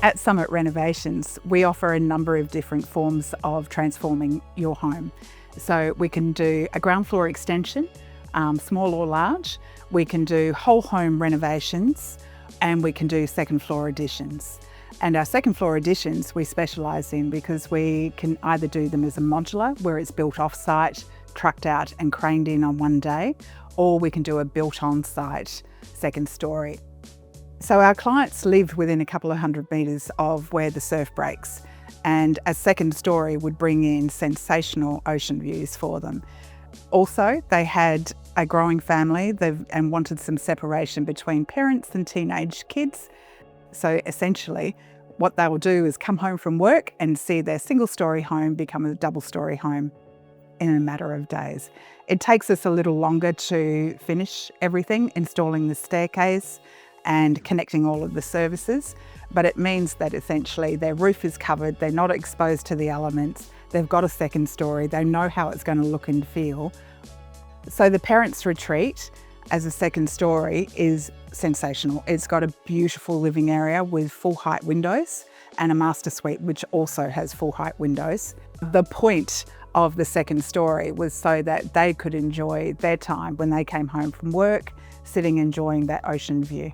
At Summit Renovations, we offer a number of different forms of transforming your home. So we can do a ground floor extension, small or large. We can do whole home renovations, and we can do second floor additions. And our second floor additions we specialise in because we can either do them as a modular, where it's built off-site, trucked out and craned in on one day, or we can do a built on-site second story. So our clients live within a couple of 100 metres of where the surf breaks, and a second story would bring in sensational ocean views for them. Also, they had a growing family and wanted some separation between parents and teenage kids. So essentially, what they will do is come home from work and see their single-storey home become a double-storey home in a matter of days. It takes us a little longer to finish everything, installing the staircase and connecting all of the services, but it means that essentially their roof is covered, they're not exposed to the elements, they've got a second story, they know how it's going to look and feel. So the parents' retreat as a second story is sensational. It's got a beautiful living area with full height windows and a master suite which also has full height windows. The point of the second story was so that they could enjoy their time when they came home from work, sitting enjoying that ocean view.